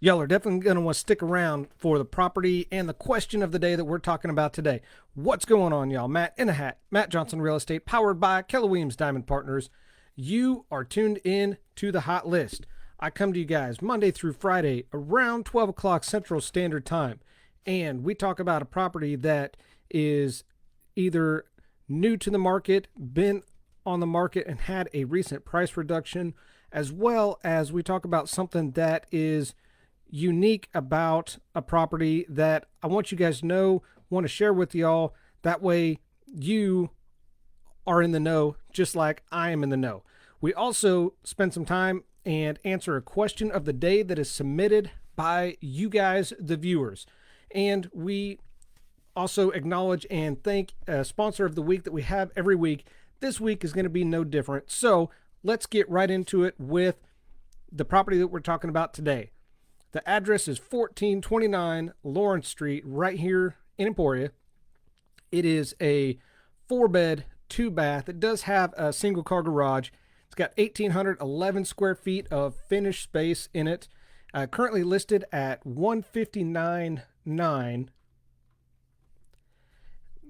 Y'all are definitely going to want to stick around for the property and the question of the day that we're talking about today. What's going on, y'all? Matt in a hat, Matt Johnson Real Estate, powered by Keller Williams Diamond Partners. You are tuned in to the hot list. I come to you guys Monday through Friday around 12 o'clock Central Standard Time, and we talk about a property that is either new to the market, been on the market, and had a recent price reduction, as well as we talk about something that is unique about a property that I want you guys to know, want to share with y'all. That way you are in the know just like I am in the know. We also spend some time and answer a question of the day that is submitted by you guys, the viewers. And we also acknowledge and thank a sponsor of the week that we have every week. This week is going to be no different. So let's get right into it with the property that we're talking about today. The address is 1429 Lawrence Street, right here in Emporia. It is a 4-bed, 2-bath. It does have a single car garage. It's got 1,811 square feet of finished space in it. Currently listed at $159,900.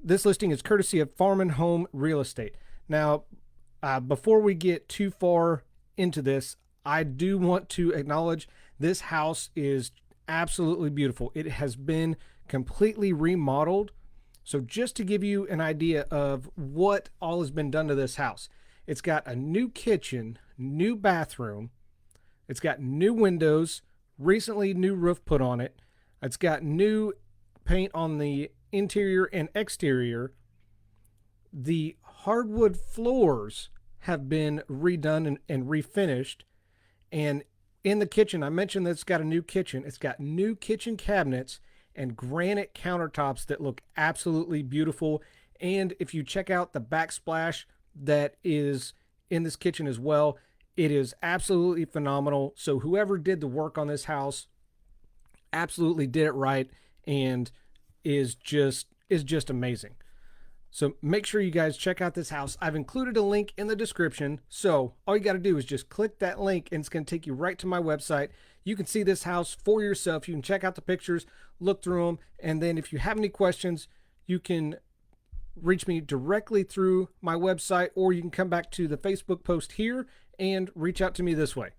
This listing is courtesy of Farm and Home Real Estate. Now, before we get too far into this, I do want to acknowledge this house is absolutely beautiful. It has been completely remodeled. So just to give you an idea of what all has been done to this house, it's got a new kitchen, new bathroom. It's got new windows, recently new roof put on it. It's got new paint on the interior and exterior. The hardwood floors have been redone and refinished. And in the kitchen, I mentioned that it's got a new kitchen. It's got new kitchen cabinets and granite countertops that look absolutely beautiful. And if you check out the backsplash that is in this kitchen as well, it is absolutely phenomenal. So whoever did the work on this house absolutely did it right and is just amazing. So make sure you guys check out this house. I've included a link in the description. So all you got to do is just click that link and it's going to take you right to my website. You can see this house for yourself. You can check out the pictures, look through them. And then if you have any questions, you can reach me directly through my website, or you can come back to the Facebook post here and reach out to me this way.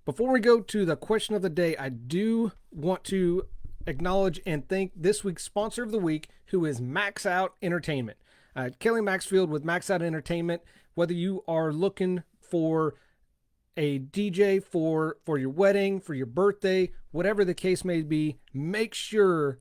Before we go to the question of the day, I do want to acknowledge and thank this week's sponsor of the week, who is Max Out Entertainment. Kelly Maxfield with Max Out Entertainment. Whether you are looking for a DJ for your wedding, for your birthday, whatever the case may be, make sure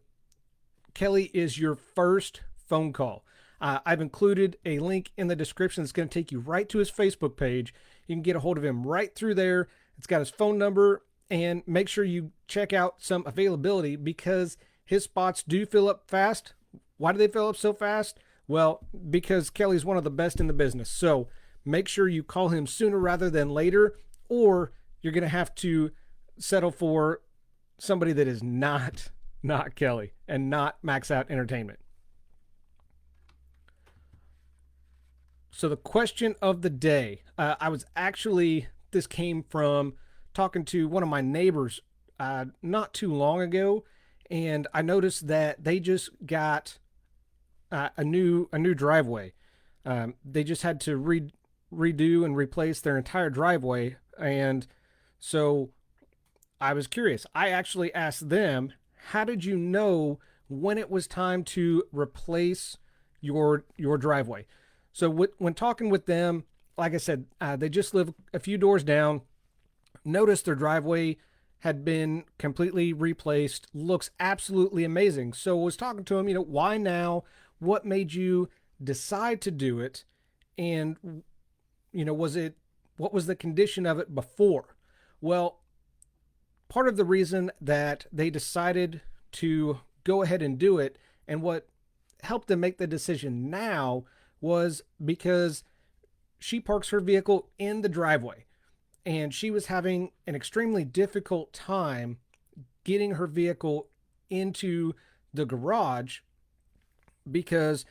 Kelly is your first phone call. I've included a link in the description that's going to take you right to his Facebook page. You can get a hold of him right through there. It's got his phone number. And make sure you check out some availability, because his spots do fill up fast. Why do they fill up so fast? Well, because Kelly's one of the best in the business. So make sure you call him sooner rather than later, or you're going to have to settle for somebody that is not Kelly and not Max Out Entertainment. So the question of the day, this came from talking to one of my neighbors not too long ago, and I noticed that they just got a new driveway. They just had to redo and replace their entire driveway, and so I was curious. I actually asked them, "How did you know when it was time to replace your driveway?" So when talking with them, like I said, they just live a few doors down. Noticed their driveway had been completely replaced. Looks absolutely amazing. So I was talking to him, why now? What made you decide to do it? And, what was the condition of it before? Well, part of the reason that they decided to go ahead and do it, and what helped them make the decision now, was because she parks her vehicle in the driveway. And she was having an extremely difficult time getting her vehicle into the garage because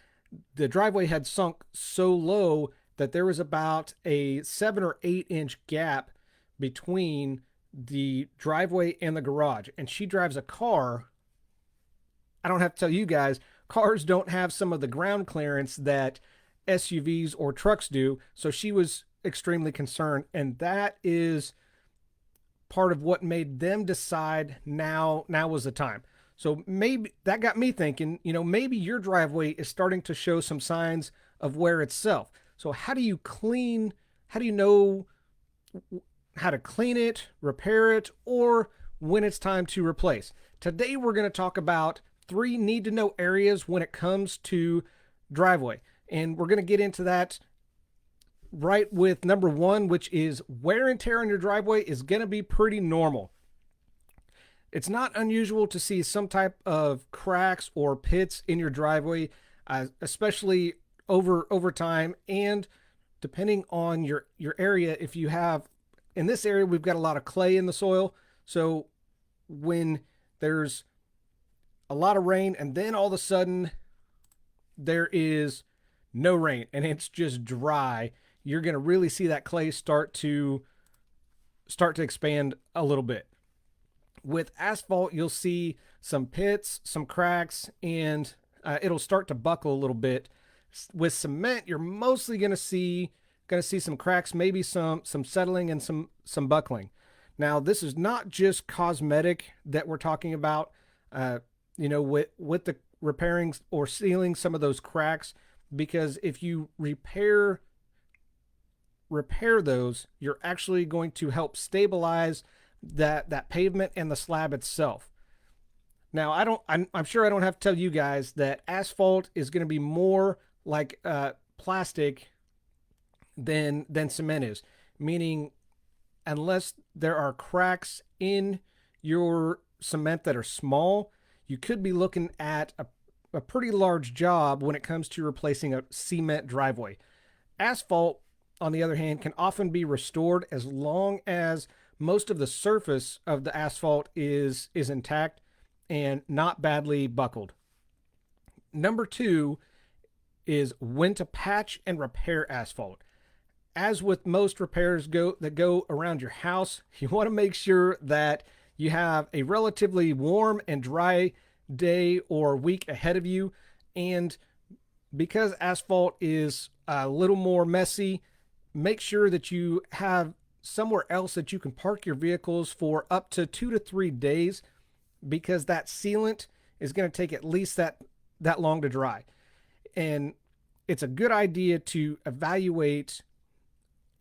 the driveway had sunk so low that there was about a 7 or 8 inch gap between the driveway and the garage, and she drives a car. I don't have to tell you guys, cars don't have some of the ground clearance that SUVs or trucks do. So she was extremely concerned, and that is part of what made them decide now was the time. So maybe that got me thinking, maybe your driveway is starting to show some signs of wear itself. So how do you know how to clean it, repair it, or when it's time to replace? Today we're going to talk about 3 need to know areas when it comes to driveway. And we're going to get into that right with number 1, which is wear and tear on your driveway is going to be pretty normal. It's not unusual to see some type of cracks or pits in your driveway, especially over time, and depending on your area. If you have, in this area, we've got a lot of clay in the soil. So when there's a lot of rain and then all of a sudden there is no rain and it's just dry, you're going to really see that clay start to expand a little bit. With asphalt, you'll see some pits, some cracks, and it'll start to buckle a little bit. With cement, you're mostly going to see some cracks, maybe some settling and some buckling. Now, this is not just cosmetic that we're talking about. With the repairing or sealing some of those cracks, because if you repair those, you're actually going to help stabilize that pavement and the slab itself. Now, I'm sure I don't have to tell you guys that asphalt is going to be more like plastic than cement is, meaning unless there are cracks in your cement that are small, you could be looking at a pretty large job when it comes to replacing a cement driveway. Asphalt, on the other hand, can often be restored as long as most of the surface of the asphalt is intact and not badly buckled. Number 2 is when to patch and repair asphalt. As with most repairs that go around your house, you want to make sure that you have a relatively warm and dry day or week ahead of you. And because asphalt is a little more messy, make sure that you have somewhere else that you can park your vehicles for up to 2 to 3 days, because that sealant is going to take at least that long to dry. And it's a good idea to evaluate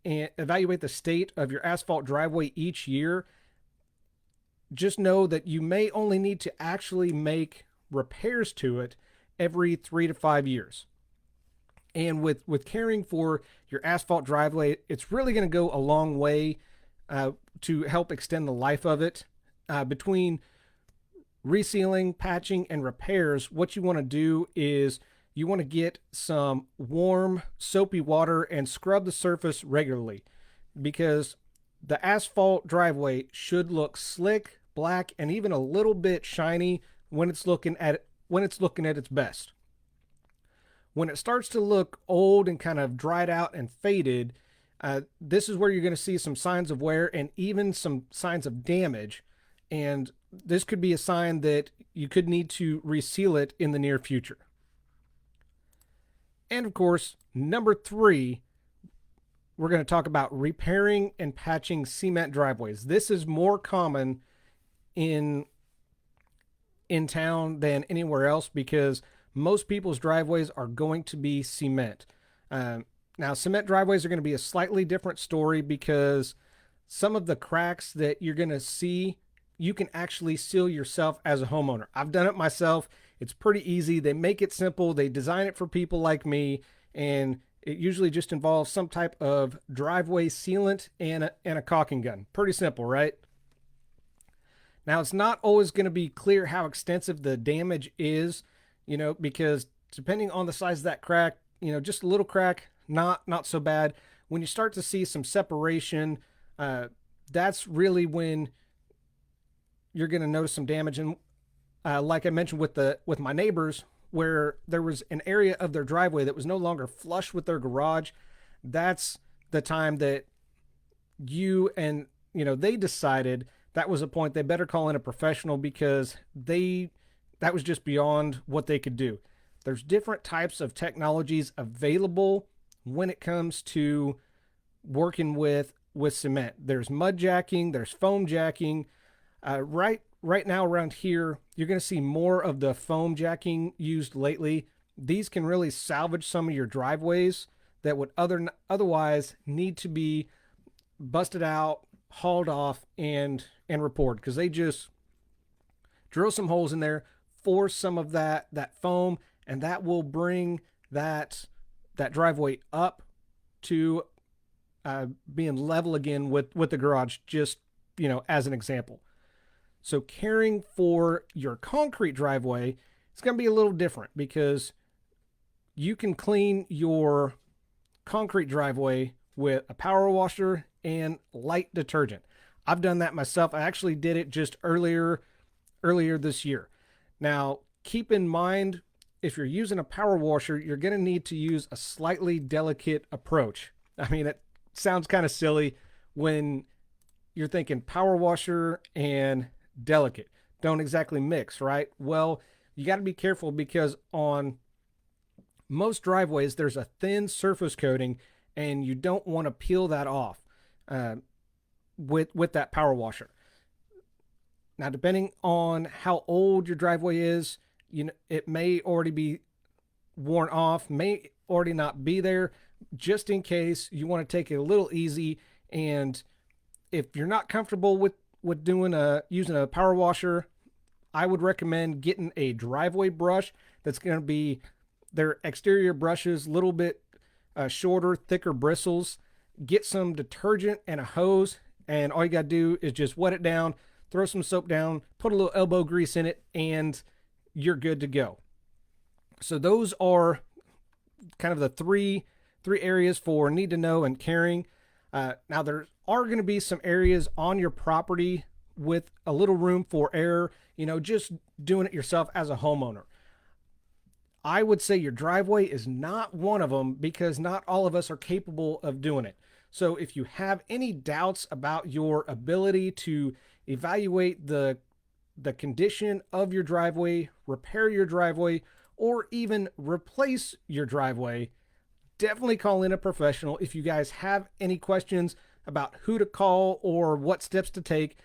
the state of your asphalt driveway each year. Just know that you may only need to actually make repairs to it every 3 to 5 years. And with caring for your asphalt driveway, it's really going to go a long way to help extend the life of it. Between resealing, patching, and repairs, what you want to do is you want to get some warm, soapy water and scrub the surface regularly, because the asphalt driveway should look slick, black, and even a little bit shiny when it's looking at its best. When it starts to look old and kind of dried out and faded, this is where you're going to see some signs of wear and even some signs of damage. And this could be a sign that you could need to reseal it in the near future. And of course, number 3, we're going to talk about repairing and patching cement driveways. This is more common in town than anywhere else, because most people's driveways are going to be cement. Now, cement driveways are going to be a slightly different story, because some of the cracks that you're going to see, you can actually seal yourself as a homeowner. I've done it myself. It's pretty easy. They make it simple. They design it for people like me, and it usually just involves some type of driveway sealant and a caulking gun. Pretty simple, right? Now, it's not always going to be clear how extensive the damage is, because depending on the size of that crack, just a little crack, not so bad. When you start to see some separation, that's really when you're going to notice some damage. And like I mentioned with my neighbors, where there was an area of their driveway that was no longer flush with their garage, that's the time that you and they decided that was a point they better call in a professional because that was just beyond what they could do. There's different types of technologies available when it comes to working with cement. There's mud jacking, there's foam jacking. Right now around here, you're going to see more of the foam jacking used lately. These can really salvage some of your driveways that would otherwise need to be busted out, hauled off, and repoured, because they just drill some holes in there, force some of that foam, and that will bring that driveway up to being level again with the garage, just as an example. So caring for your concrete driveway is going to be a little different, because you can clean your concrete driveway with a power washer and light detergent. I've done that myself. I actually did it just earlier this year. Now, keep in mind, if you're using a power washer, you're going to need to use a slightly delicate approach. I mean, it sounds kind of silly when you're thinking power washer and delicate don't exactly mix, right? Well, you got to be careful, because on most driveways, there's a thin surface coating, and you don't want to peel that off with that power washer. Now, depending on how old your driveway is, it may already be worn off, may already not be there. Just in case, you want to take it a little easy, and if you're not comfortable with using a power washer, I would recommend getting a driveway brush that's going to be their exterior brushes, a little bit shorter, thicker bristles. Get some detergent and a hose, and all you got to do is just wet it down, throw some soap down, put a little elbow grease in it, and you're good to go. So those are kind of the three areas for need to know and caring. Now, there are going to be some areas on your property with a little room for error, just doing it yourself as a homeowner. I would say your driveway is not one of them, because not all of us are capable of doing it. So if you have any doubts about your ability to evaluate the condition of your driveway, repair your driveway, or even replace your driveway, definitely call in a professional. If you guys have any questions about who to call or what steps to take,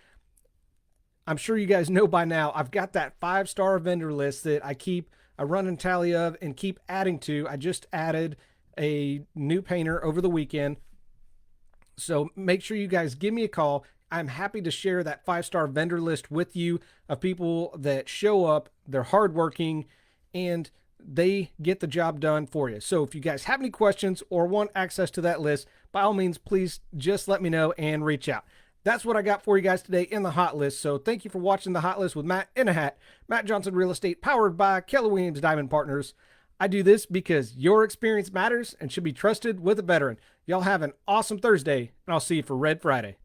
I'm sure you guys know by now, I've got that 5-star vendor list that I keep a running tally of and keep adding to. I just added a new painter over the weekend. So make sure you guys give me a call. I'm happy to share that 5-star vendor list with you of people that show up, they're hardworking, and they get the job done for you. So if you guys have any questions or want access to that list, by all means, please just let me know and reach out. That's what I got for you guys today in the hot list. So thank you for watching the hot list with Matt in a hat. Matt Johnson Real Estate, powered by Keller Williams Diamond Partners. I do this because your experience matters and should be trusted with a veteran. Y'all have an awesome Thursday, and I'll see you for Red Friday.